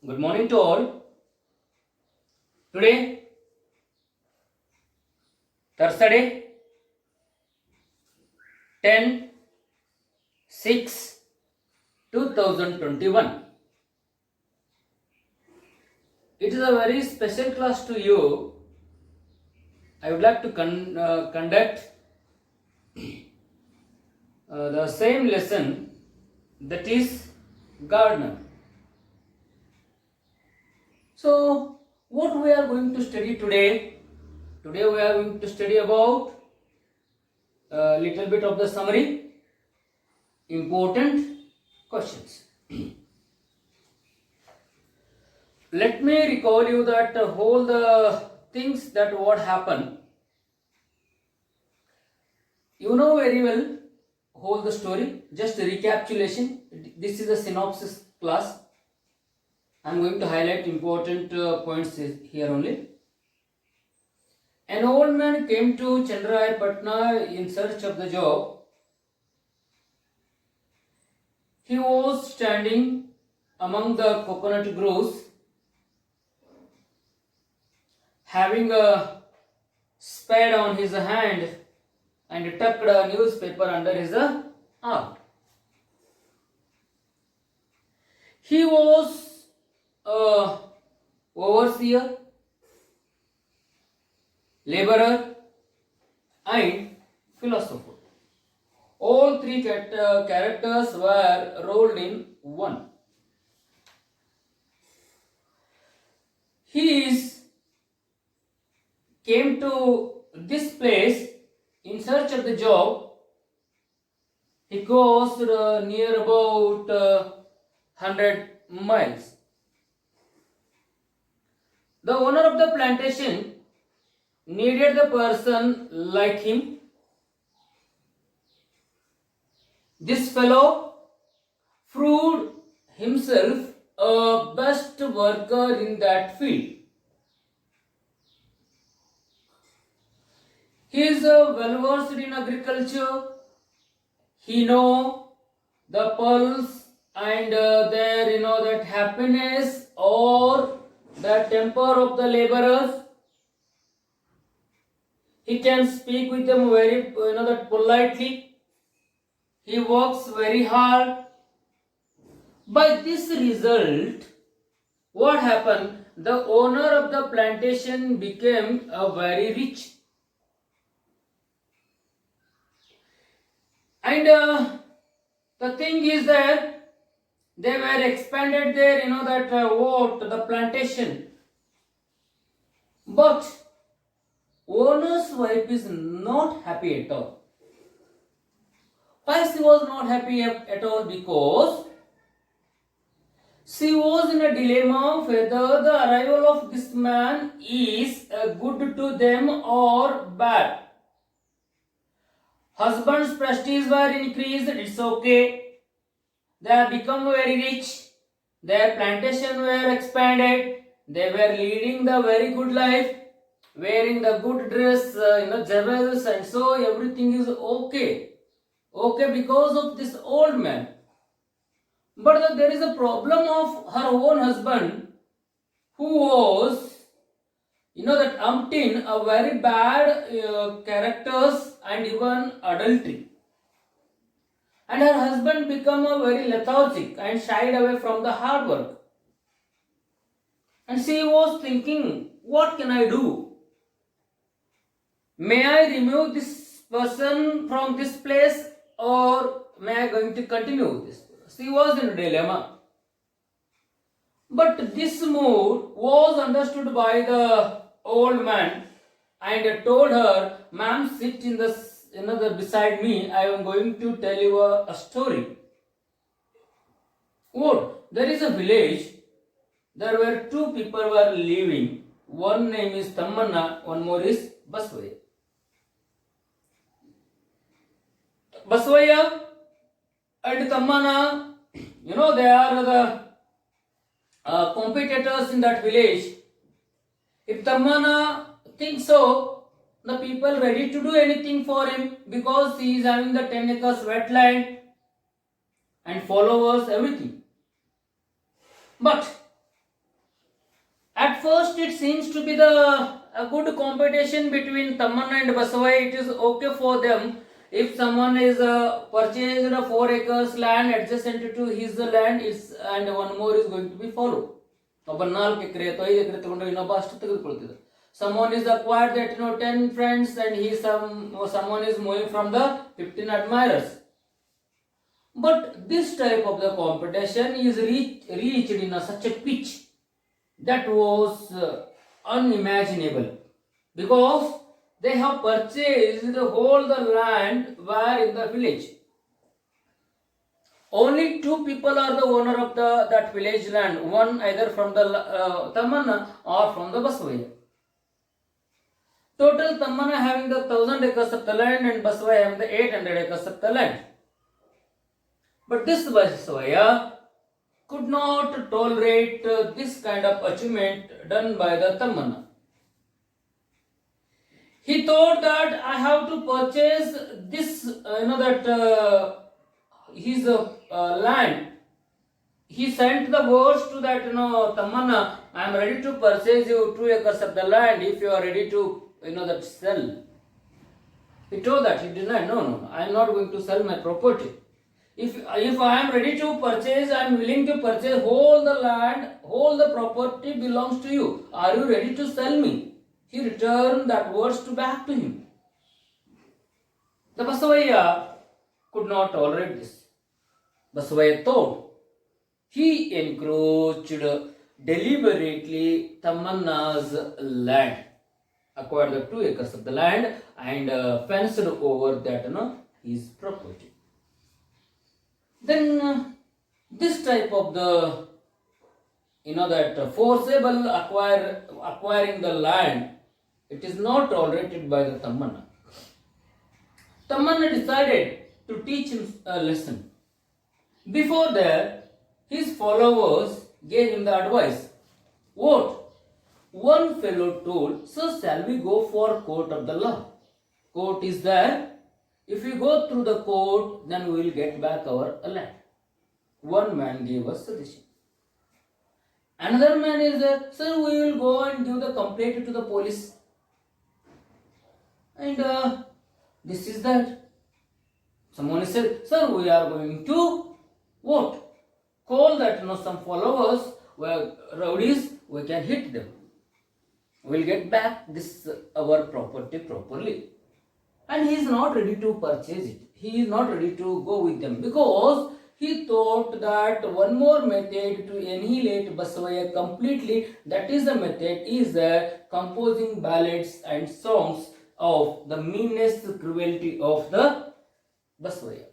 Good morning to all. Today, Thursday, 10/6/2021. It is a very special class to you. I would like to conduct the same lesson, that is gardener. So, what we are going to study today? Today we are going to study about a little bit of the summary, important questions. Let me recall you that whole the things that what happened. You know very well whole the story. Just a recapitulation. This is a synopsis class. I am going to highlight important points here only. An old man came to Chandrayar Patna in search of the job. He was standing among the coconut groves, having a spade on his hand and tucked a newspaper under his arm. He was a overseer, laborer, and philosopher. All three characters were rolled in one. Came to this place in search of the job. He goes near about 100 miles. The owner of the plantation needed the person like him. This fellow proved himself a best worker in that field. He is well versed in agriculture. He know the pulse and that happiness or the temper of the laborers. He can speak with them very that politely. He works very hard. By this result, what happened? The owner of the plantation became a very rich. And the thing is that they were expanded there, the plantation. But owner's wife is not happy at all. Why she was not happy at all? Because she was in a dilemma whether the arrival of this man is good to them or bad. Husband's prestige were increased, it's okay. They have become very rich. Their plantation were expanded. They were leading the very good life, wearing the good dress, jewels, and so everything is okay. Okay, because of this old man. But there is a problem of her own husband, who was that umpteen a very bad characters and even adultery. And her husband became a very lethargic and shied away from the hard work. And she was thinking, what can I do? May I remove this person from this place, or may I going to continue this? She was in a dilemma. But this mood was understood by the old man and told her, ma'am, sit in the beside me. I am going to tell you a story. What? There is a village. There were two people were living. One name is Tammanna, one more is Basvaya. Basvaya and Tammanna, they are the competitors in that village. If Tammanna thinks so, the people ready to do anything for him because he is having the 10 acres wetland and followers, everything. But At first, it seems to be a good competition between Tamanna and Basavaya. It is okay for them if someone is purchased a 4 acres land adjacent to his land is and one more is going to be followed. ಒಬ್ಬ 4 ಎಕರೆ ಅಥವಾ 5 ಎಕರೆ ತಗೊಂಡ್ರೆ ಇನ್ನೊಬ್ಬ ಅಷ್ಟು ತೆಗೆದುಕೊಳ್ತಿದ್ದ. Someone is acquired that 10 friends and someone is moving from the 15 admirers. But this type of the competition is reached in such a pitch that was unimaginable, because they have purchased all the land where in the village. Only 2 people are the owner of that village land, one either from the Tamanna or from the Basavaya. Total Tamanna having the 1000 acres of the land and Basavaya having the 800 acres of the land. But this Basavaya could not tolerate this kind of achievement done by the Tamanna. He thought that I have to purchase this, his land. He sent the words to that, Tamanna, I am ready to purchase you 2 acres of the land if you are ready to, that sell. He told that, he denied, no, I am not going to sell my property. If I am ready to purchase, I am willing to purchase all the land, all the property belongs to you. Are you ready to sell me? He returned that words back to him. The Basavaya could not tolerate this. Basavaya thought. He encroached deliberately Tamanna's land, acquired the 2 acres of the land and fenced over that, his property. Then this type of the, that forcible acquiring the land, it is not tolerated by the Tamanna. Tamanna decided to teach him a lesson. Before that, his followers gave him the advice. What? One fellow told, sir, shall we go for court of the law? Court is there. If we go through the court, then we will get back our land. One man gave us suggestion. Another man is there, sir, we will go and give the complaint to the police. And this is that. Someone said, sir, we are going to what? Call that, some followers were rowdies, we can hit them. We will get back this our property properly. And he is not ready to purchase it. He is not ready to go with them, because he thought that one more method to annihilate Basavaya completely, that is the method is composing ballads and songs of the meanness, cruelty of the Basavaya.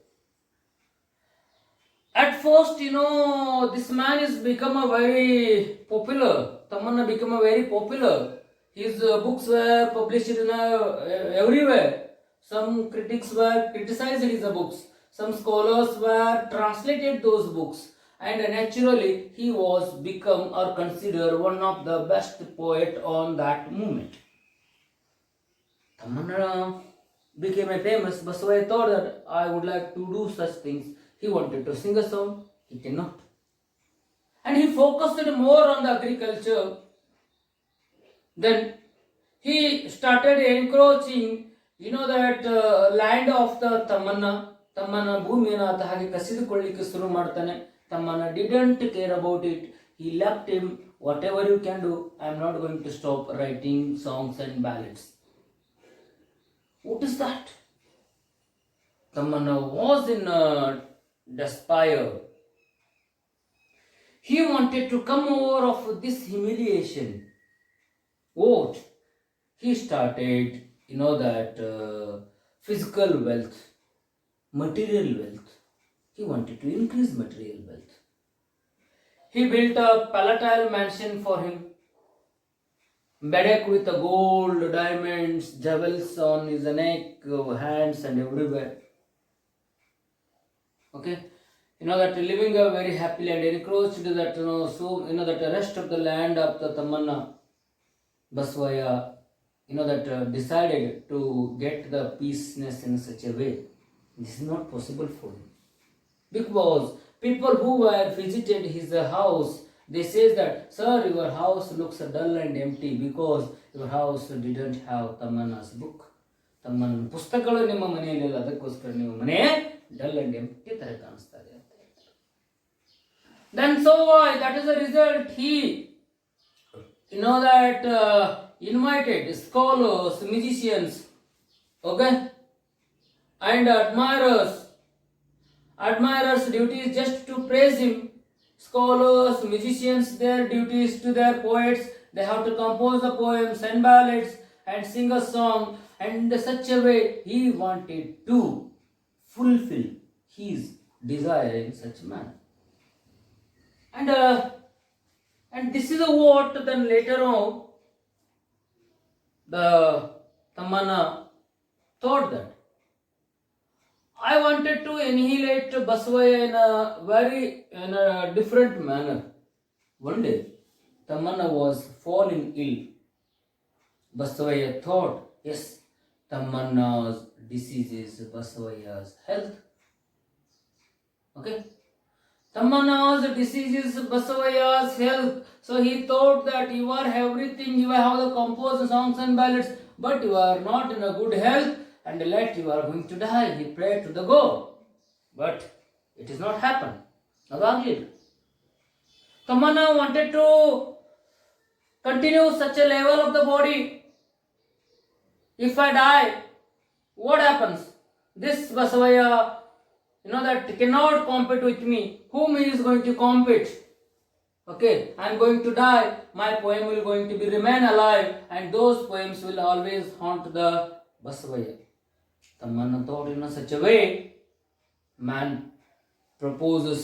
At first, this man is become a very popular. Tamanna become a very popular. His books were published in everywhere. Some critics were criticized his books. Some scholars were translated those books. And naturally, he was become or considered one of the best poet on that moment. Tamanna became a famous. Basavaya thought that I would like to do such things. He wanted to sing a song. He cannot. And he focused more on the agriculture. Then he started encroaching, that land of the Tamanna. Tamanna ಭೂಮಿಯನ್ನು ಆತ ಹಾಗೆ ಕಸಿದುಕೊಳ್ಳಿಕ್ಕೆ ಶುರು ಮಾಡ್ತಾನೆ. Tamanna didn't care about it. He left him. Whatever you can do, I am not going to stop writing songs and ballads. What is that? Tamanna was in despair. He wanted to come over of this humiliation. What? He started, that physical wealth, material wealth. He wanted to increase material wealth. He built a palatial mansion for him, bedecked with gold, diamonds, jewels on his neck, hands and everywhere. Okay, that living a very happily and encroached that, that the rest of the land of the Tamanna. Basavaya, that decided to get the peaceness in such a way. This is not possible for him, because people who were visited his house They says that, sir, your house looks dull and empty because your house didn't have Tamanna's book. ತಮ್ಮನ ಪುಸ್ತಕಗಳು ನಿಮ್ಮ ಮನೆಯಲ್ಲಿಲ್ಲ, ಅದಕ್ಕೋಸ್ಕರ ನಿಮ್ಮ ಮನೆ dull and empty ತರ ಕಾಣಿಸ್ತಾ ಇದೆ ಅಂತ ಹೇಳ್ತಾರೆ. Then so that is the result. He, that invited scholars, musicians, okay, and admirers duty is just to praise him. Scholars, musicians, their duties to their poets, they have to compose the poems and ballads and sing a song, and in such a way he wanted to fulfill his desire in such a manner. And this is a what then later on the Tamanna thought that I wanted to annihilate Basavaya in a different manner. One day Tamanna was falling ill. Basavaya thought, yes, Tamanna's disease is Basavaya's health. Okay? Tamanna's disease is Basavaya's health. So he thought that you are everything, you have the composed songs and ballads, but you are not in a good health, and let you are going to die. He prayed to the God. But it is not happened. Tamanna wanted to continue such a level of the body. If I die, what happens? This Basavaya, that cannot compete with me. Whom he is going to compete? Okay, I am going to die. My poem will going to be remain alive, and those poems will always haunt the Basavaya. Tamanna thought in such a way, man proposes,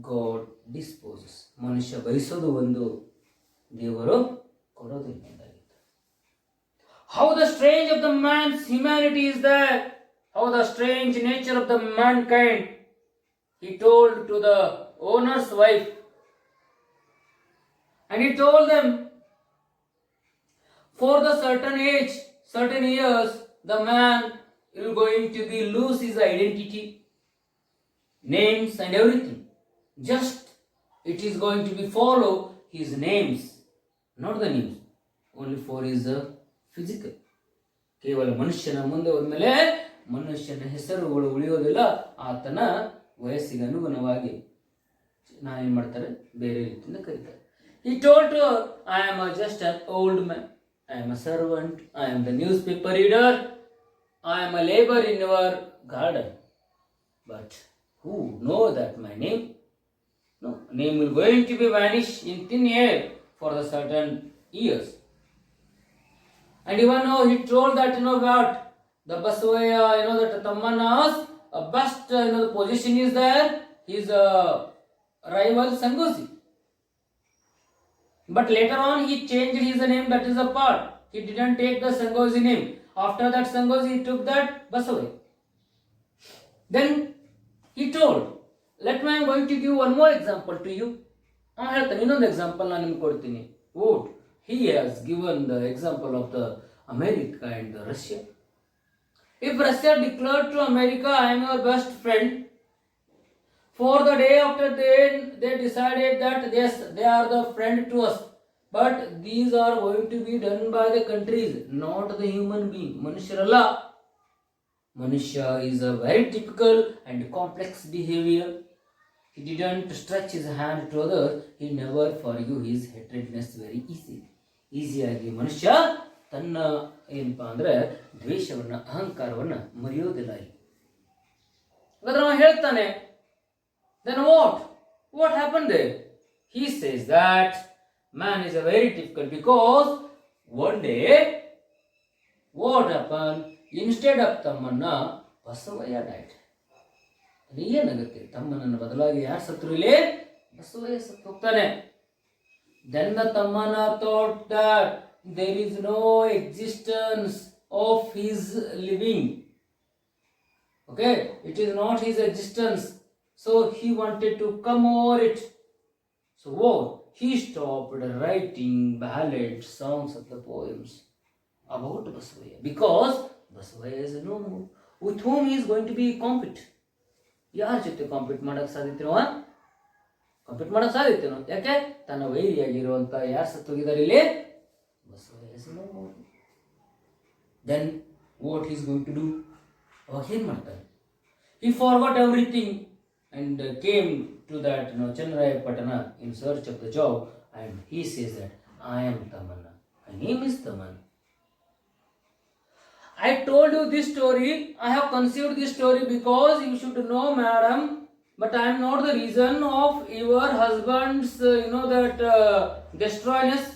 God disposes. Manusha ಬಯಸೋದು ಒಂದು, ದೇವರು ಕೊಡೋದಿಲ್ಲ. How the strange of the man's humanity is there. How the strange nature of the mankind. He told to the owner's wife, and he told them, for the certain age, certain years, the man is going to be lose his identity, names and everything. Just it is going to be follow his names, not the names, only for his physical. ಕೇವಲ ಮನುಷ್ಯನ ಮುಂದೆ ಹೋದ್ಮೇಲೆ ಮನುಷ್ಯನ ಹೆಸರುಗಳು ಉಳಿಯೋದಿಲ್ಲ. ಆತನ ವಯಸ್ಸಿಗೆ ಅನುಗುಣವಾಗಿ ನಾನೇನು ಮಾಡ್ತಾರೆ, ಬೇರೆ ರೀತಿಯಿಂದ ಕರೀತಾರೆ. He told her, I am just an old man, I am a servant, I am the newspaper reader, I am a labor in your garden. But who know that my name? No, name will going to be vanish in thin air for the certain years. And even though he told that, what the Basavaya, that Tamanna's best position is there, his rival Sangosi. But later on he changed his name, that is a part. He didn't take the Sangosi name. After that Sangosi, he took that Basavaya. Then he told, let me, I am going to give one more example to you. ಹೇಳ್ತಾನೆ, ಇನ್ನೊಂದು example ನಾನು ನಿಮ್ಗೆ ಕೊಡ್ತೀನಿ. Wood. He has given the example of the America and the Russia. If Russia declared to America, I am your best friend, for the day after they decided that yes, they are the friend to us, but these are going to be done by the countries, not the human being. Manusharalla. Manusha is a very typical and complex behavior. He didn't stretch his hand to others. He never forgive his hatredness very ಈಸಿಯಾಗಿ ಮನುಷ್ಯ ತನ್ನ ಏನಪ್ಪಾ ಅಂದ್ರೆ ದ್ವೇಷವನ್ನ, ಅಹಂಕಾರವನ್ನ ಮರೆಯೋದಿಲ್ಲ. ಹಾಗಾದ್ರೆ ಅವನು ಹೇಳ್ತಾನೆ, then what happened there? He says that man is a very difficult because one day what happened, instead of Tamanna, Basavaya died. ಏನಾಗುತ್ತೆ, ತಮ್ಮನನ್ನ ಬದಲಾಗಿ ಯಾರು ಸತ್ರು ಇಲ್ಲಿ? ಬಸವಯ್ಯ ಸತ್ತು ಹೋಗ್ತಾನೆ. Then the Tamanna thought that there is no existence of his living. Okay, it is not his existence. So he wanted to come over it. So what? He stopped writing ballads, songs of the poems about Basavaya, because Basavaya is no more. With whom he is going to be compete? ಯಾರ ಜೊತೆ compete ಮಾಡಕ್ಕೆ ಸಾಧ್ಯತಿರುವ? Complete ಮಾಡಕ್ ಸಾಧ್ಯತೆನೋ? ಯಾಕೆ? ತನ್ನ ವೈರಿಯಾಗಿರುವಂತ ಯಾರು ಸತ್ತೋಗಿದ್ದಾರೆ ಇಲ್ಲಿ? Basavaiah. Then what is going to do? ಅವಾಗ ಏನ್ ಮಾಡ್ತಾನೆ? He forgot everything and came to that Chennarayapatana in search of the job, and he says that I am Tamanna. My name is Tamanna. I told you this story. I have conceived this story because you should know, madam. But I am not the reason of your husband's, destroyness.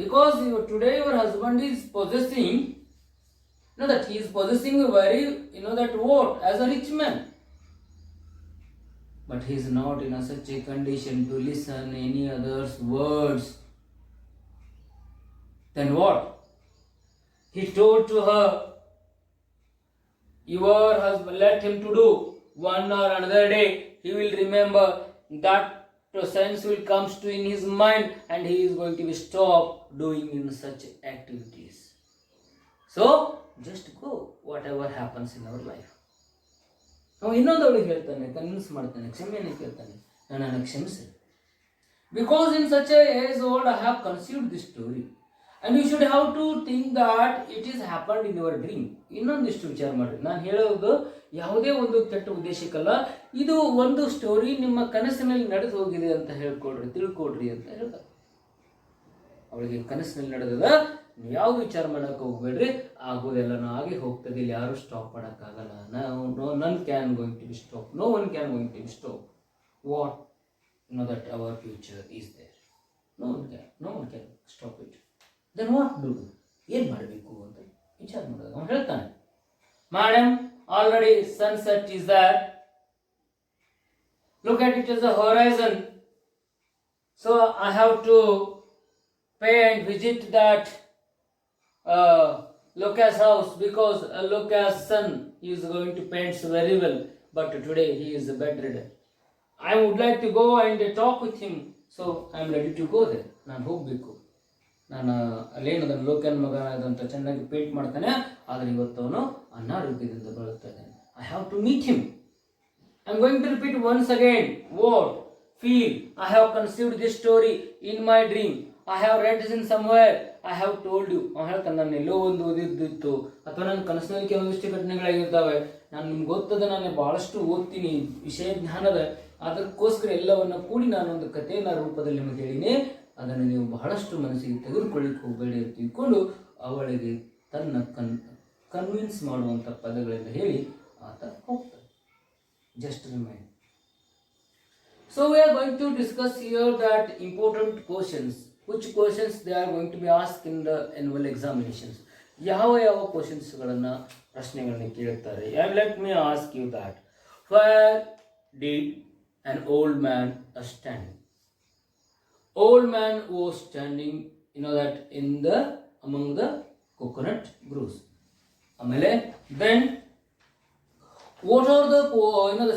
Because today your husband is possessing. That he is possessing very, that what? As a rich man. But he is not in such a condition to listen any other's words. Then what? He told to her, your husband, let him to do one or another day. He will remember that sense will comes to in his mind, and he is going to be stopped doing in such activities. So, just go, whatever happens in our life. ನಾವು ಇನ್ನೊಂದವಳಿಗೆ ಹೇಳ್ತಾನೆ, convince ಮಾಡ್ತಾನೆ, ಕ್ಷಮೆಯನ್ನು ಕೇಳ್ತಾನೆ, ನನ್ನನ್ನು ಕ್ಷಮಿಸಿ. Because in such a age old I have conceived this story, and you should have to think that it is happened in your dream. ಇನ್ನೊಂದಿಷ್ಟು ವಿಚಾರ ಮಾಡಿರಿ. ನಾನು ಹೇಳೋದು ಯಾವುದೇ ಒಂದು ಕೆಟ್ಟ ಉದ್ದೇಶಕ್ಕಲ್ಲ. ಇದು ಒಂದು ಸ್ಟೋರಿ ನಿಮ್ಮ ಕನಸಿನಲ್ಲಿ ನಡೆದು ಹೋಗಿದೆ ಅಂತ ಹೇಳ್ಕೊಡ್ರಿ, ತಿಳ್ಕೊಡ್ರಿ ಅಂತ ಹೇಳ್ತಾರೆ. ಅವಳಿಗೆ ಕನಸಿನಲ್ಲಿ ನಡೆದದ ಯಾವ್ದು ವಿಚಾರ ಮಾಡಕ್ಕೆ ಹೋಗ್ಬೇಡ್ರಿ, ಆಗೋದೆಲ್ಲ ಆಗಿ ಹೋಗ್ತದೆ. ಇಲ್ಲಿ ಯಾರು ಸ್ಟಾಪ್ ಮಾಡೋಕ್ಕಾಗಲ್ಲ. None can going to be stop, no one can going to be stop what that our future is there. No one can stop it. Then what do? ಏನ್ ಮಾಡಬೇಕು ಅಂತ ವಿಚಾರ ಮಾಡೋದು. ಅವ್ನು ಹೇಳ್ತಾನೆ, madam already sunset is there, look at it is a horizon, so I have to pay and visit that Lucas house, because Lucas' son is going to paint very well, but today he is bedridden. I would like to go and talk with him, so I am ready to go there. ನಾನು ಹೋಗಬೇಕು. ನಾನು ಅಲ್ಲೇನದನ್ನು ಲೋಕನ್ ಮಗ ಅದಂತ ಚೆನ್ನಾಗಿ paint ಮಾಡ್ತಾನೆ, ಆದರೆ ಇವತ್ತು ಅವನು ಅನಾರೋಗ್ಯದಿಂದ ಬಳಲ್ತಾ ಇದ್ದಾನೆ. I have to meet him. I am going to repeat once again. What? Feel. I have conceived this story in my dream. I have read this in somewhere. I have told you. ಅವ್ನು ಹೇಳ್ತಾನೆ, ನಾನು ಎಲ್ಲೋ ಒಂದು ಓದಿದ್ದಿತ್ತು, ಅಥವಾ ನನ್ನ ಕನಸಿನಲ್ಲಿ ಕೆಲವೊಂದಿಷ್ಟು ಘಟನೆಗಳಾಗಿರ್ತಾವೆ. ನಾನು ನಿಮ್ಗೆ ಗೊತ್ತದ, ನಾನು ಭಾಳಷ್ಟು ಓದ್ತೀನಿ, ವಿಷಯ ಜ್ಞಾನದ, ಅದಕ್ಕೋಸ್ಕರ ಎಲ್ಲವನ್ನ ಕೂಡಿ ನಾನು ಒಂದು ಕಥೆಯ ರೂಪದಲ್ಲಿ ನಿಮಗೆ ಹೇಳಿನಿ. ಅದನ್ನು ನೀವು ಬಹಳಷ್ಟು ಮನಸ್ಸಿಗೆ ತೆಗೆದುಕೊಳ್ಳಿಕ್ಕೆ ಹೋಗಬೇಡಿ ಅಂತ ತಿಳ್ಕೊಂಡು ಅವಳಿಗೆ ತನ್ನ ಕನ್ವಿನ್ಸ್ ಮಾಡುವಂಥ ಪದಗಳಿಂದ ಹೇಳಿ ಆತ ಹೋಗ್ತಾನೆ. Just remind. So we are going to discuss here that important questions. Which questions they are going to be asked in the annual examinations. ಯಾವ ಕ್ವಶನ್ಸ್ಗಳನ್ನು ಪ್ರಶ್ನೆಗಳನ್ನ ಕೇಳ್ತಾರೆ. And let me ask you that. Where did an old man stand? Old man was standing, that in the among the coconut groves. ಆಮೇಲೆ then what are the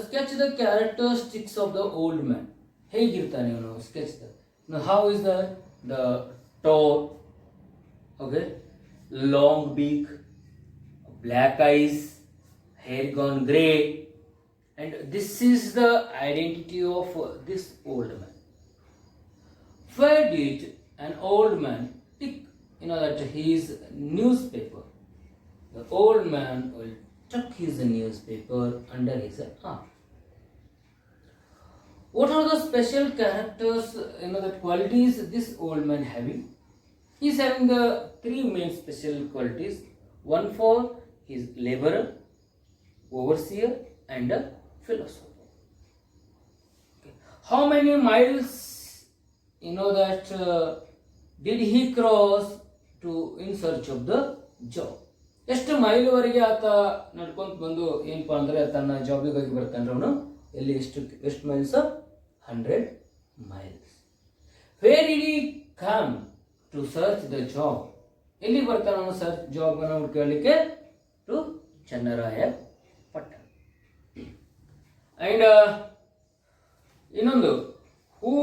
sketch the characteristics of the old man. ಹೇಗಿರ್ತಾನೆ ಇವನು? sketch the. Now how is the tall, okay, long beak, black eyes, hair gone grey, and this is the identity of this old man. Where did an old man pick that his newspaper? The old man will tuck his newspaper under his arm. What are the special characters, that qualities this old man having? He is having the three main special qualities. One for his laborer, overseer, and a philosopher. Okay. How many miles, that did he cross to in search of the job? ಎಷ್ಟು ಮೈಲ್ವರೆಗೆ ಆತ ನಡ್ಕೊಂತ ಬಂದು ಏನಪ್ಪಾ ಅಂದ್ರೆ ತನ್ನ ಜಾಬಿಗೆ ಹೋಗಿ ಬರ್ತಾನೆ ಅವನು? ಎಲ್ಲಿ ಎಷ್ಟು miles? 100 miles. Where did he come to search the job? ಎಲ್ಲಿ ಬರ್ತಾನೆ ಅವನು ಸರ್ಚ್ ಜಾಬ್ ಅನ್ನು ಹುಡುಕಲಿಕ್ಕೆ? ಟು ಚನ್ನರಾಯಪಟ್ಟಣ. ಅಂಡ್ ಇನ್ನೊಂದು, who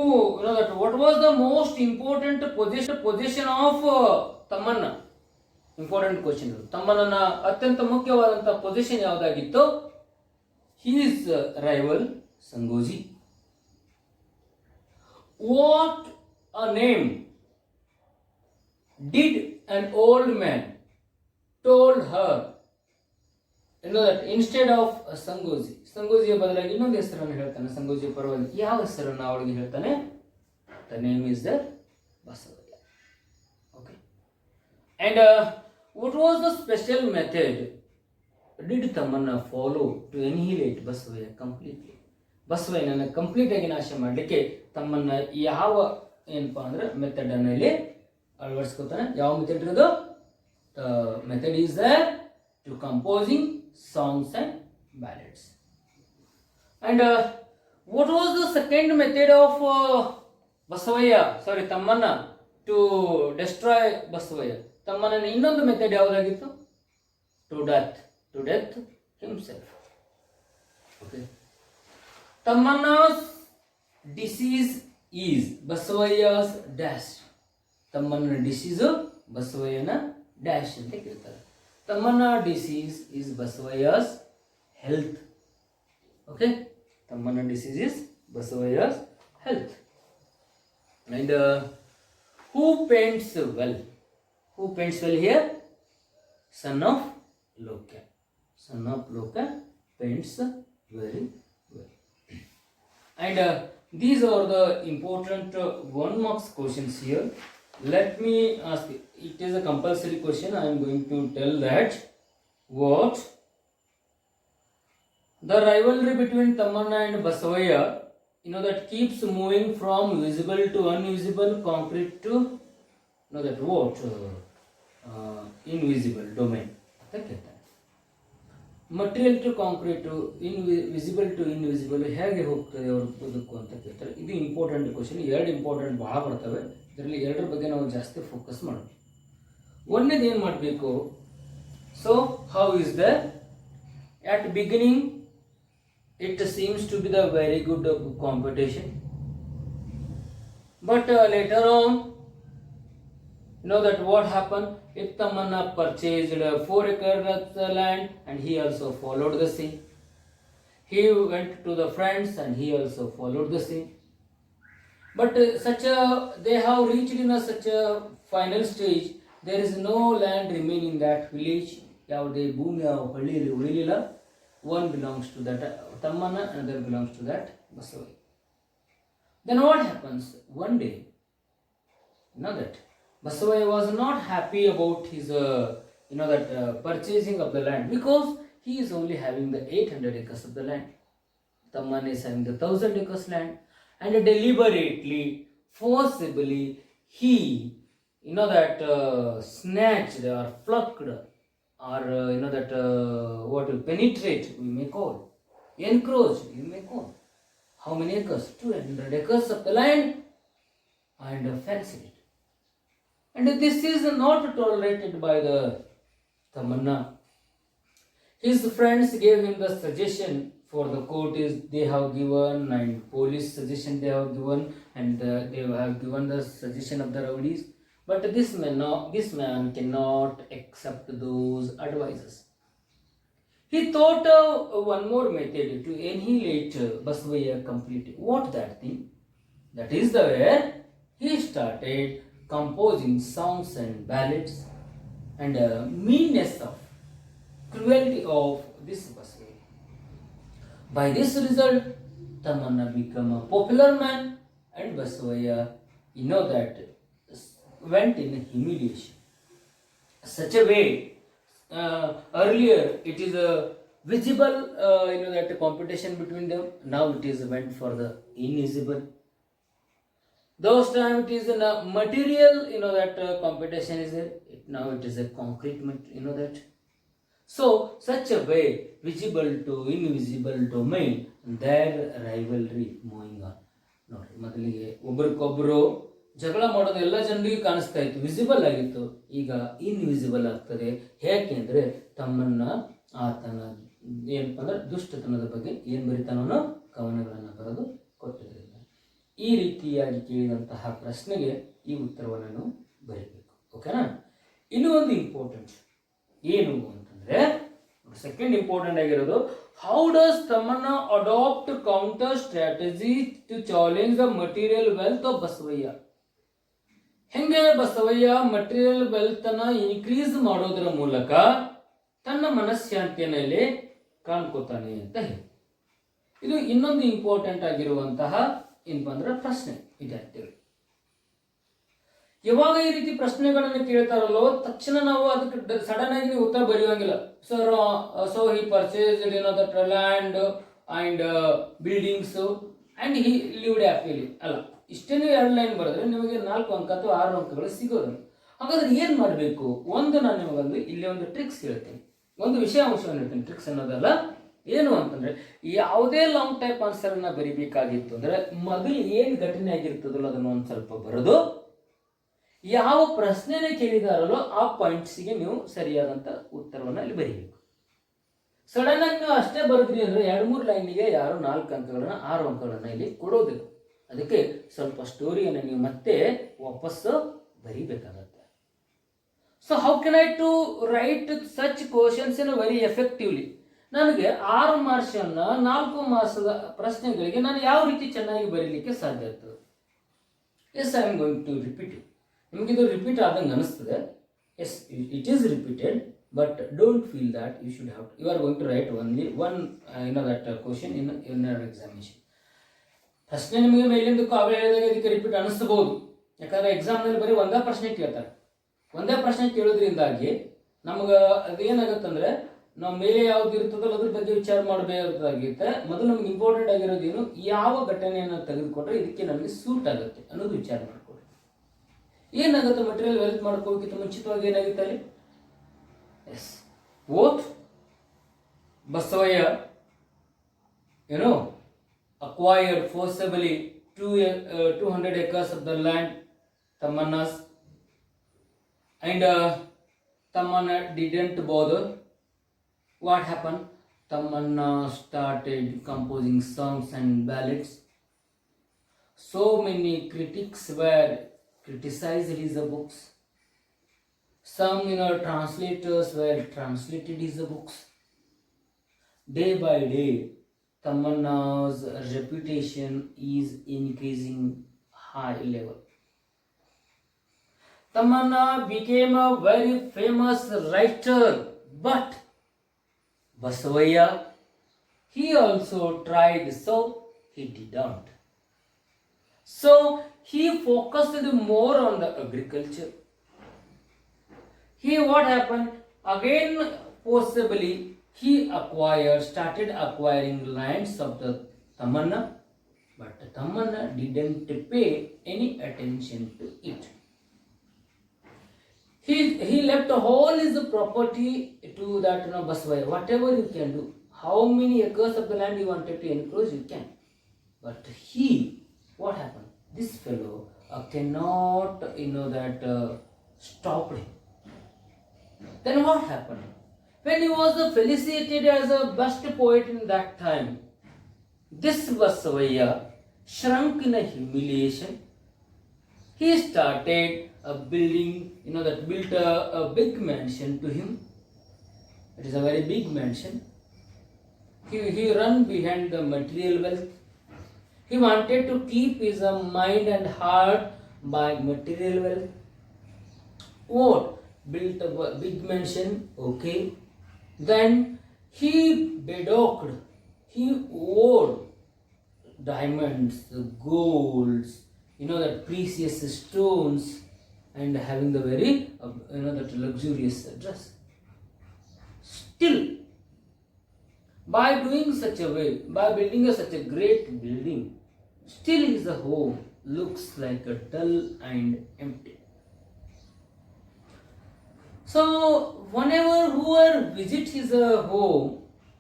that what was the most important position of Thammanna? Important question. ತಮ್ಮಣ್ಣನ ಅತ್ಯಂತ ಮುಖ್ಯವಾದಂತಹ ಪೊಸಿಷನ್ ಯಾವುದಾಗಿತ್ತು? His rival Sangoji. What a name did an old man told her, that instead of ಸಂಗೋಜಿಯ ಬದಲಾಗಿ ಇನ್ನೊಂದು ಹೆಸರನ್ನು ಹೇಳ್ತಾನೆ. ಸಂಗೋಜಿಯ ಪರವಾಗಿ ಯಾವ ಹೆಸರನ್ನು ಅವಳಿಗೆ ಹೇಳ್ತಾನೆ? The name is the Basavaya. Okay. And what was the special method did Tamanna follow to annihilate Basavaya completely? ಬಸವಯ್ಯನನ್ನು ಕಂಪ್ಲೀಟ್ ಆಗಿ ನಾಶ ಮಾಡಲಿಕ್ಕೆ ತಮ್ಮನ್ನ ಯಾವ ಏನಪ್ಪಾ ಅಂದ್ರೆ ಮೆಥಡ್ ಅನ್ನು ಇಲ್ಲಿ ಅಳವಡಿಸ್ಕೊತಾನೆ. ಯಾವ ಮೆಥಡ್ ಇರೋದು? Method is to composing songs and ballads. And what was the second method of Thammanna to destroy Basavayya? Thammanna ಇನ್ನೊಂದು ಮೆಥಡ್ ಯಾವುದಾಗಿತ್ತು? To death himself. ಓಕೆ. ತಮ್ಮನ್ನ's disease is ಬಸವಯ್ಯ's dash. ತಮ್ಮನ್ನ ಡಿಸೀಸ್ ಬಸವಯ್ಯನ ಡ್ಯಾಶ್ ಅಂತ ಕೇಳ್ತಾರೆ. ತಮ್ಮನ್ನ ಡಿಸೀಸ್ ಇಸ್ ಬಸವಯ್ಯ's health. Okay. Thammanna disease is ಬಸವಯ್ಯ's health. And who paints well? Who paints well here? Son of Loka. Son of Loka paints very well. And these are the important 1 marks questions here. Let me ask you, it is a compulsory question. I am going to tell that what the rivalry between Tamanna and Basavaya, that keeps moving from visible to invisible, concrete to that what invisible domain. Material to concrete, visible to invisible ಹೇಗೆ ಹೋಗ್ತದೆ ಅವ್ರ ಬದುಕು ಅಂತ ಕೇಳ್ತಾರೆ. ಇದು important question. 2 important ಭಾಳ ಬರ್ತವೆ. ಇದರಲ್ಲಿ 2ರ ಬಗ್ಗೆ ನಾವು ಜಾಸ್ತಿ ಫೋಕಸ್ ಮಾಡೋದು. ಒಂದೇದು ಏನು ಮಾಡಬೇಕು? So how is the at beginning it seems to be the very good competition, but later on that what happened? If Tamanna purchased 4 acres land and he also followed the same. He went to the friends and he also followed the same. But they have reached in such a final stage. There is no land remaining in that village. ಯಾವುದೇ ಭೂಮಿ ಹಳ್ಳಿಯಲ್ಲಿ ಉಳಿಲಿಲ್ಲ. One belongs to that Tamanna, another belongs to that Basavaya. Then what happens? One day, that Basavaya was not happy about his purchasing of the land, because he is only having the 800 acres of the land. Tamanna is having the 1000 acres land, and deliberately, forcibly, he snatched or plucked or what will penetrate, we may call, encroach, you may call. How many acres? 200 acres of the land, and fenced it. And this is not tolerated by the Tamanna. His friends gave him the suggestion for the court is they have given, and police suggestion they have given, and they have given the suggestion of the rowdies. But this man cannot accept those advices. He thought one more method to annihilate Basavaya completely. What that thing? That is the where he started composing songs and ballads, and meanness of cruelty of this Basavaya. By this result, Tamanna became a popular man, and Basavaya, that went in humiliation. Such a way, earlier it is a visible, that competition between them. Now it is went for the invisible. Those time it is a material, that competition is there. Now it is a concrete, that. So such a way, visible to invisible domain, their rivalry moving on. ನೋಡಿ, ಮೊದಲಿಗೆ ಒಬ್ಬರಿಗೊಬ್ಬರು ಜಗಳ ಮಾಡೋದು ಎಲ್ಲ ಜನರಿಗೆ ಕಾಣಿಸ್ತಾ ಇತ್ತು, visible ಆಗಿತ್ತು. ಈಗ ಇನ್ವಿಸಿಬಲ್ ಆಗ್ತದೆ. ಯಾಕೆಂದ್ರೆ ತಮ್ಮನ್ನ ಆತನ ಏನಪ್ಪ ಅಂದ್ರೆ ದುಷ್ಟತನದ ಬಗ್ಗೆ ಏನು ಬರೀತಾನೋ ಕವನಗಳನ್ನು ಬರೆದು ಕೊಟ್ಟಿದ್ರಿಂದ ಈ ರೀತಿಯಾಗಿ ಕೇಳಿದಂತಹ ಪ್ರಶ್ನೆಗೆ ಈ ಉತ್ತರವನ್ನು ನಾವು ಬರೀಬೇಕು. ಓಕೆನಾ? ಇನ್ನೂ ಒಂದು ಇಂಪಾರ್ಟೆಂಟ್ ಏನು ಅಂತಂದ್ರೆ ಸೆಕೆಂಡ್ ಇಂಪಾರ್ಟೆಂಟ್ ಆಗಿರೋದು, ಹೌ ಡಸ್ ತಮ್ಮನ್ನ adapt counter strategy to challenge the material wealth of Basavaiah. ಹೆಂಗೆ ಬಸವಯ್ಯ ಮಟೀರಿಯಲ್ ವೆಲ್ತ್ ಅನ್ನ ಇನ್ಕ್ರೀಸ್ ಮಾಡೋದ್ರ ಮೂಲಕ ತನ್ನ ಮನಃಶಾಂತಿಯನ್ನು ಇಲ್ಲಿ ಕಾಣ್ಕೋತಾನೆ ಅಂತ ಹೇಳಿ. ಇದು ಇನ್ನೊಂದು ಇಂಪಾರ್ಟೆಂಟ್ ಆಗಿರುವಂತಹ ಏನಪ್ಪ ಅಂದ್ರೆ ಪ್ರಶ್ನೆ ವಿದ್ಯಾರ್ಥಿಗಳು. ಯಾವಾಗ ಈ ರೀತಿ ಪ್ರಶ್ನೆಗಳನ್ನು ಕೇಳ್ತಾರಲ್ಲೋ ತಕ್ಷಣ ನಾವು ಅದಕ್ಕೆ ಸಡನ್ ಆಗಿ ನೀವು ಉತ್ತರ ಬರೆಯುವಂಗಿಲ್ಲ. Sir, so he purchase that land and buildings and he lived happily, ಅಲ್ಲ, ಇಷ್ಟೇನೆ 2 ಲೈನ್ ಬರೆದ್ರೆ ನಿಮಗೆ 4 ಅಂಕ ಅಥವಾ 6 ಅಂಕಗಳು ಸಿಗೋದು. ಹಾಗಾದ್ರೆ ಏನ್ ಮಾಡಬೇಕು? ಒಂದು ನಾನು ನಿಮಗೊಂದು ಇಲ್ಲಿ ಒಂದು ಟ್ರಿಕ್ಸ್ ಹೇಳ್ತೇನೆ, ಒಂದು ವಿಷಯಾಂಶವನ್ನು ಹೇಳ್ತೇನೆ. ಟ್ರಿಕ್ಸ್ ಅನ್ನೋದಲ್ಲ, ಏನು ಅಂತಂದ್ರೆ ಯಾವುದೇ ಲಾಂಗ್ ಟೈಪ್ ಆನ್ಸರ್ ಅನ್ನ ಬರಿಬೇಕಾಗಿತ್ತು ಅಂದ್ರೆ ಮೊದಲು ಏನ್ ಘಟನೆ ಆಗಿರ್ತದಲ್ಲ ಅದನ್ನು ಒಂದ್ ಸ್ವಲ್ಪ ಬರೆದು ಯಾವ ಪ್ರಶ್ನೆನ ಕೇಳಿದಾರಲ್ಲೋ ಆ ಪಾಯಿಂಟ್ಸ್ಗೆ ನೀವು ಸರಿಯಾದಂತ ಉತ್ತರವನ್ನು ಅಲ್ಲಿ ಬರೀಬೇಕು. ಸಡನ್ ಆಗಿ ನೀವು ಅಷ್ಟೇ ಬರೆದ್ರಿ ಅಂದ್ರೆ 2-3 ಲೈನಿಗೆ ಯಾರು 4 ಅಂಕಗಳನ್ನ 6 ಅಂಕಗಳನ್ನ ಇಲ್ಲಿ ಕೊಡೋದಿಲ್ಲ. ಅದಕ್ಕೆ ಸ್ವಲ್ಪ ಸ್ಟೋರಿಯನ್ನು ನೀವು ಮತ್ತೆ ವಾಪಸ್ಸು ಬರೀಬೇಕಾಗತ್ತೆ. So how can I to write such questions in very effectively? ನನಗೆ 6 ಮಾರ್ಕ್ಸನ್ನ 4 ಮಾರ್ಕ್ಸದ ಪ್ರಶ್ನೆಗಳಿಗೆ ನಾನು ಯಾವ ರೀತಿ ಚೆನ್ನಾಗಿ ಬರೀಲಿಕ್ಕೆ ಸಾಧ್ಯ ಇರ್ತದೆ? Yes, I am going to repeat it. ನಿಮಗಿದು ರಿಪೀಟ್ ಆದಂಗೆ ಅನಿಸ್ತದೆ. Yes, it is repeated, but don't feel that you are going to write only one that question in your examination. ಪ್ರಶ್ನೆ ನಿಮಗೆ ಮೇಲಿಂದಕ್ಕೂ ಅವೇ ಹೇಳಿದಾಗ ಇದಕ್ಕೆ ರಿಪೀಟ್ ಅನಿಸ್ಬಹುದು. ಯಾಕಂದ್ರೆ ಎಕ್ಸಾಮ್ನಲ್ಲಿ ಬರೀ ಒಂದೇ ಪ್ರಶ್ನೆ ಕೇಳ್ತಾರೆ. ಒಂದೇ ಪ್ರಶ್ನೆ ಕೇಳೋದ್ರಿಂದಾಗಿ ನಮ್ಗೆ ಅದೇನಾಗುತ್ತಂದ್ರೆ ನಾವು ಮೇಲೆ ಯಾವ್ದು ಇರ್ತದಲ್ಲ ಅದ್ರ ಬಗ್ಗೆ ವಿಚಾರ ಮಾಡಬೇಕಾಗಿತ್ತೆ. ಮೊದಲು ನಮ್ಗೆ ಇಂಪಾರ್ಟೆಂಟ್ ಆಗಿರೋದೇನು, ಯಾವ ಘಟನೆಯನ್ನು ತೆಗೆದುಕೊಂಡ್ರೆ ಇದಕ್ಕೆ ನಮಗೆ ಸೂಟ್ ಆಗುತ್ತೆ ಅನ್ನೋದು ವಿಚಾರ ಮಾಡ್ಕೊಡಿ. ಏನಾಗುತ್ತೆ ಮಟೀರಿಯಲ್ ವೆಲ್ತ್ ಮಾಡ್ಕೋಬೇಕಿತ್ತು ಮುಂಚಿತವಾಗಿ ಏನಾಗುತ್ತೆ ಅಲ್ಲಿ? S, oath Basavayya acquired forcibly 200 acres of the land, Tamanna's, and Tamanna didn't bother. What happened? Tamanna started composing songs and ballads. So many critics were criticized his books. Some translators were translated his books. Day by day, Tamanna's reputation is increasing high level. Tamanna became a very famous writer, but Basavaya, he also tried, so he didn't. So he focused more on the agriculture. What happened? Again, possibly, he started acquiring lands of the Tamanna, but Tamanna didn't pay any attention to it. He left all his property to that Basavaya. Whatever you can do, how many acres of the land you wanted to encroach, you can. But what happened? This fellow cannot, stop him. Then what happened? When he was felicitated as a best poet in that time, this Basavaya shrunk in a humiliation. He started building, built a big mansion to him. It is a very big mansion. He ran behind the material wealth. He wanted to keep his mind and heart by material wealth. What? Built a big mansion, okay. Then he bedocked, he wore diamonds, golds, that precious stones, and having the very, that luxurious dress. Still, by doing such a way, by building such a great building, still his home looks like a dull and empty. So, whenever whoever visits his home,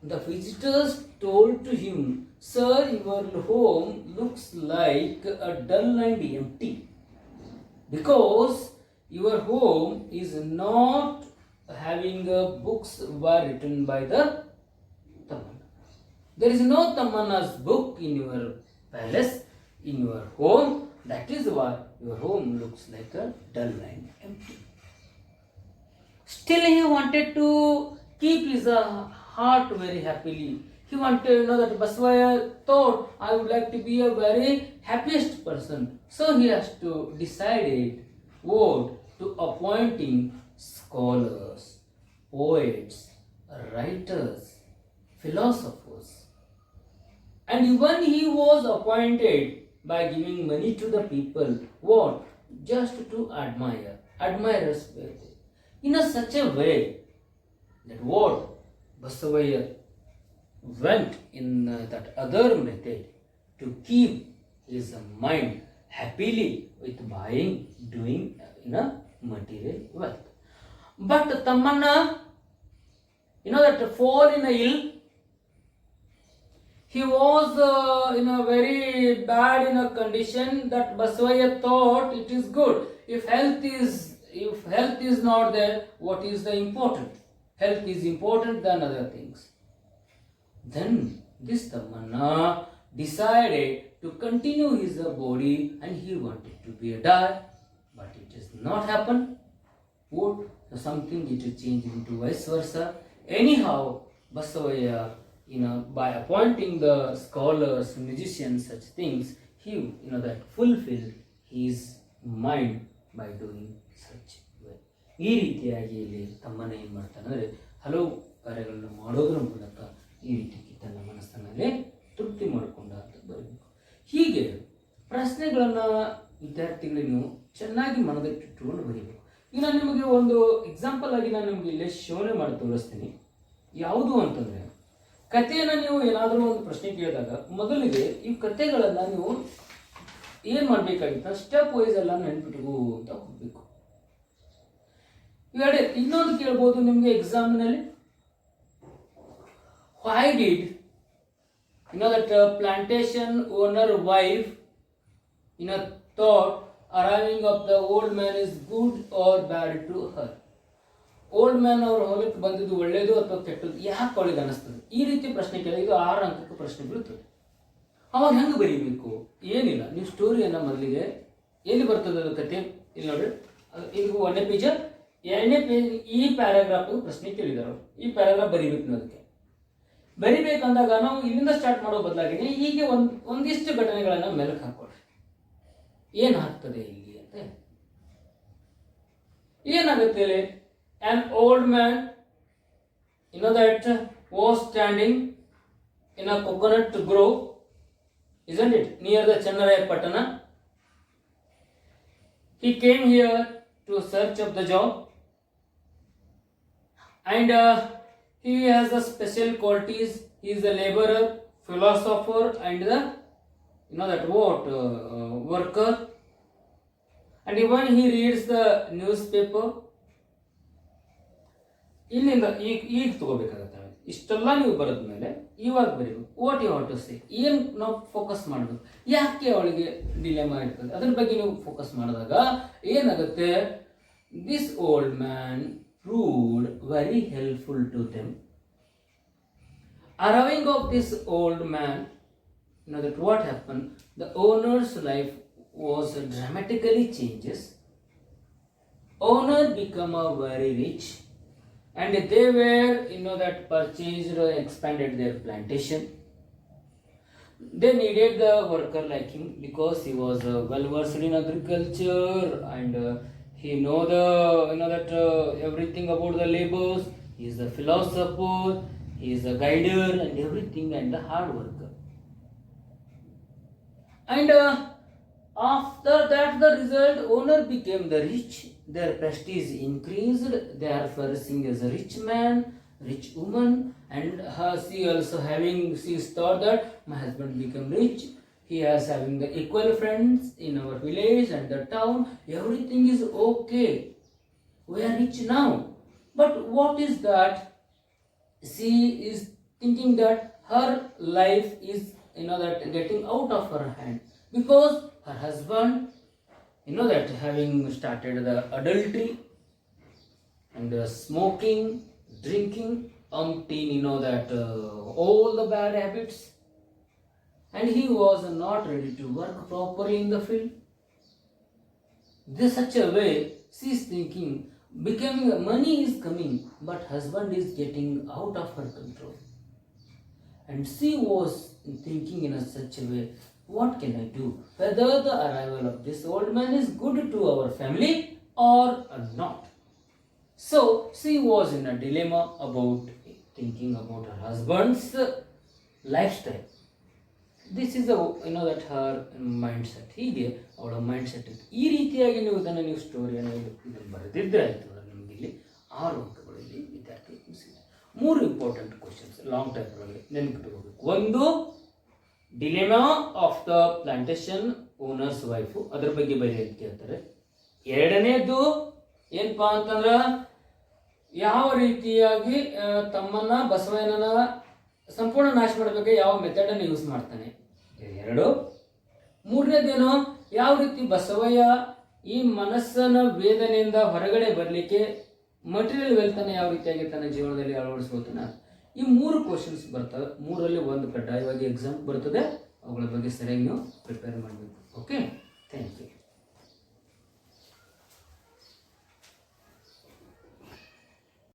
the visitors told to him, "Sir, your home looks like a dull and empty, because your home is not having books were written by the Tamanna. There is no Tamanna's book in your palace, in your home. That is why your home looks like a dull and empty." Still he wanted to keep his heart very happily. He wanted, that Basavaya thought, I would like to be a very happiest person. So he has to decide what to appointing scholars, poets, writers, philosophers. And even he was appointed by giving money to the people. What? Just to admire. Admirers were there. In such a way that what Basavaya went in that other method to keep his mind happily with buying, doing material wealth. But Tamanna, that fall in a ill, he was in a very bad condition that Basavaya thought it is good. If health is not there, what is the important? Health is important than other things. Then this Tamanna decided to continue his body and he wanted to be a die, but it does not happen. What? Something it will change into vice versa. Anyhow, Basavaya, by appointing the scholars, musicians, such things, he, that fulfilled his mind by doing such way. ಈ ರೀತಿಯಾಗಿ ಇಲ್ಲಿ ತಮ್ಮನ ಏನು ಮಾಡ್ತಾನೆ ಅಂದರೆ ಹಲವು ಕಾರ್ಯಗಳನ್ನು ಮಾಡೋದ್ರ ಮೂಲಕ ಈ ರೀತಿ ತನ್ನ ಮನಸ್ಸಿನಲ್ಲಿ ತೃಪ್ತಿ ಮಾಡಿಕೊಂಡ ಅಂತ ಬರಬೇಕು. ಹೀಗೆ ಪ್ರಶ್ನೆಗಳನ್ನು ವಿದ್ಯಾರ್ಥಿಗಳು ನೀವು ಚೆನ್ನಾಗಿ ಮನದಟ್ಟಿಟ್ಟುಕೊಂಡು ಬರೀಬೇಕು. ಈಗ ನಾನು ನಿಮಗೆ ಒಂದು ಎಕ್ಸಾಂಪಲ್ ಆಗಿ ನಾನು ನಿಮಗೆ ಇಲ್ಲೇ ಶೋನೆ ಮಾಡಿ ತೋರಿಸ್ತೀನಿ. ಯಾವುದು ಅಂತಂದರೆ, ಕಥೆಯನ್ನು ನೀವು ಏನಾದರೂ ಒಂದು ಪ್ರಶ್ನೆ ಕೇಳಿದಾಗ ಮೊದಲಿಗೆ ಈ ಕಥೆಗಳನ್ನು ನೀವು ಏನು ಮಾಡಬೇಕಾಗಿತ್ತು, ಸ್ಟೆಪ್ ವೈಸ್ ಎಲ್ಲ ನೆನ್ಪಿಟ್ಕೋ ಅಂತ ಹೋಗಬೇಕು. ಇವೆರಡೆ ಇನ್ನೊಂದು ಕೇಳ್ಬೋದು ನಿಮಗೆ ಎಕ್ಸಾಮಿನಲ್ಲಿ, why did that plantation owner wife thought arriving of the old man is good or bad to her? Old man ಅವರು ಹೊಲಕ್ಕೆ ಬಂದಿದ್ದು ಒಳ್ಳೇದು ಅಥವಾ ಕೆಟ್ಟದ್ದು ಯಾಕೆ ಅವಳಿಗೆ ಅನಿಸ್ತದೆ? ಈ ರೀತಿ ಪ್ರಶ್ನೆ ಕೇಳಿ ಇದು 6 ಅಂಕಕ್ಕೆ ಪ್ರಶ್ನೆ ಬೀಳ್ತದೆ. ಅವಾಗ ಹೆಂಗೆ ಬರೀಬೇಕು? ಏನಿಲ್ಲ, ನೀವು ಸ್ಟೋರಿಯನ್ನು ಮೊದಲಿಗೆ ಎಲ್ಲಿ ಬರ್ತದೆ ಕತೆ ಇಲ್ಲಿ ನೋಡಿ, ಇದು 1ನೇ ಪೇಜ 2ನೇ ಪೇಜ್ ಈ ಪ್ಯಾರಾಗ್ರಾಫ್ ಪ್ರಶ್ನೆ ಕೇಳಿದಾರೆ. ಈ ಪ್ಯಾರಾಗ್ರಾಫ್ ಬರೀಬೇಕು. ಅದಕ್ಕೆ ಬರಿಬೇಕಂದಾಗ ನಾವು ಇಲ್ಲಿಂದ ಸ್ಟಾರ್ಟ್ ಮಾಡೋ ಬದಲಾಗಿ ಹೀಗೆ ಒಂದಿಷ್ಟು ಘಟನೆಗಳನ್ನು ಮೆಲುಕು ಹಾಕೊಳ್ಳಿ. ಏನು ಆಗ್ತದೆ ಇಲ್ಲಿ ಅಂತ ಏನಾಗುತ್ತೆ ಇಲ್ಲಿ? An old man, that was standing in a coconut grove, isn't it? Near the Chennarayapatana. He came here to search of the job, and he has the special qualities. He is a laborer, philosopher, and the worker. And even he reads the newspaper. ಇಲ್ಲಿಂದ ಈಗ ತಗೋಬೇಕಾಗತ್ತೆ. ಇಷ್ಟೆಲ್ಲ ನೀವು ಬರೆದ ಮೇಲೆ ಇವಾಗ ಬರೀಬೇಕು. What you want to say, ಏನು ನಾವು ಫೋಕಸ್ ಮಾಡಬೇಕು, ಯಾಕೆ ಅವಳಿಗೆ ಡಿಲೆಮಾ ಇರ್ತದೆ ಅದ್ರ ಬಗ್ಗೆ ನೀವು ಫೋಕಸ್ ಮಾಡಿದಾಗ ಏನಾಗುತ್ತೆ, this old man proved very helpful to them. Arriving of this old man, that what happened, the owner's life was dramatically changes. Owner become a very rich, and they were that purchased or expanded their plantation. They needed the worker like him because he was well versed in agriculture, and he know that everything about the labors. He is a philosopher, he is a guider and everything, and a hard worker. And after that, the result, owner became the rich. Their prestige increased. They are flourishing as a rich man, rich woman, and she thought that my husband become rich. He is having the equal friends in our village and the town. Everything is okay. We are rich now. But what is that? She is thinking that her life is that getting out of her hand because her husband that having started the adultery and smoking, drinking, umpteen all the bad habits, and he was not ready to work properly in the field. This such a way she is thinking, becoming money is coming, but husband is getting out of her control. And she was thinking in a such a way, what can I do? Whether the arrival of this old man is good to our family or not. So she was in a dilemma about thinking about her husband's lifestyle. This is that her mindset. ಹೀಗೆ ಅವಳ mindset ಇತ್ತು. ಈ ರೀತಿಯಾಗಿ ನೀವು ಸ್ಟೋರಿಯನ್ನು ಇದನ್ನು ಬರೆದಿದ್ದರೆ ಆಯಿತು. ನಿಮಗೆ ಇಲ್ಲಿ 6 ಅಂಕಗಳು ಇಲ್ಲಿ ವಿದ್ಯಾರ್ಥಿ ಮುಗಿಸಿದೆ. 3 ಇಂಪಾರ್ಟೆಂಟ್ ಕ್ವಶನ್ಸ್ ಲಾಂಗ್ ಟೈಮ್ ಒಳಗೆ ನೆನಪಿಟ್ಕೋಬೇಕು. ಒಂದು, dilemma of the plantation owners wife, ಅದ್ರ ಬಗ್ಗೆ ಬರೀ ಅಂತ ಕೇಳ್ತಾರೆ. ಎರಡನೇದು ಏನಪ್ಪಾ ಅಂತಂದ್ರೆ ಯಾವ ರೀತಿಯಾಗಿ ತಮ್ಮನ್ನ ಬಸವಣ್ಣನ ಸಂಪೂರ್ಣ ನಾಶ ಮಾಡಬೇಕು, ಯಾವ ಮೆಥಡನ್ನು ಯೂಸ್ ಮಾಡ್ತಾನೆ. ಎರಡು. ಮೂರನೇದೇನು, ಯಾವ ರೀತಿ ಬಸವಯ್ಯ ಈ ಮನಸ್ಸನ್ನ ವೇದನೆಯಿಂದ ಹೊರಗಡೆ ಬರಲಿಕ್ಕೆ ಮಟೀರಿಯಲ್ ವೆಲ್ತನ್ನ ಯಾವ ರೀತಿಯಾಗಿ ತನ್ನ ಜೀವನದಲ್ಲಿ ಅಳವಡಿಸ್ಕೊಳ್ತಾನೆ. ಈ 3 ಕ್ವಶನ್ಸ್ ಬರ್ತವೆ. 3ರಲ್ಲಿ ಒಂದು ಕಡ್ಡಾಯವಾಗಿ ಎಕ್ಸಾಮ್ ಬರ್ತದೆ. ಅವುಗಳ ಬಗ್ಗೆ ಸರಿಯಾಗಿ ನೀವು ಪ್ರಿಪೇರ್ ಮಾಡಬೇಕು.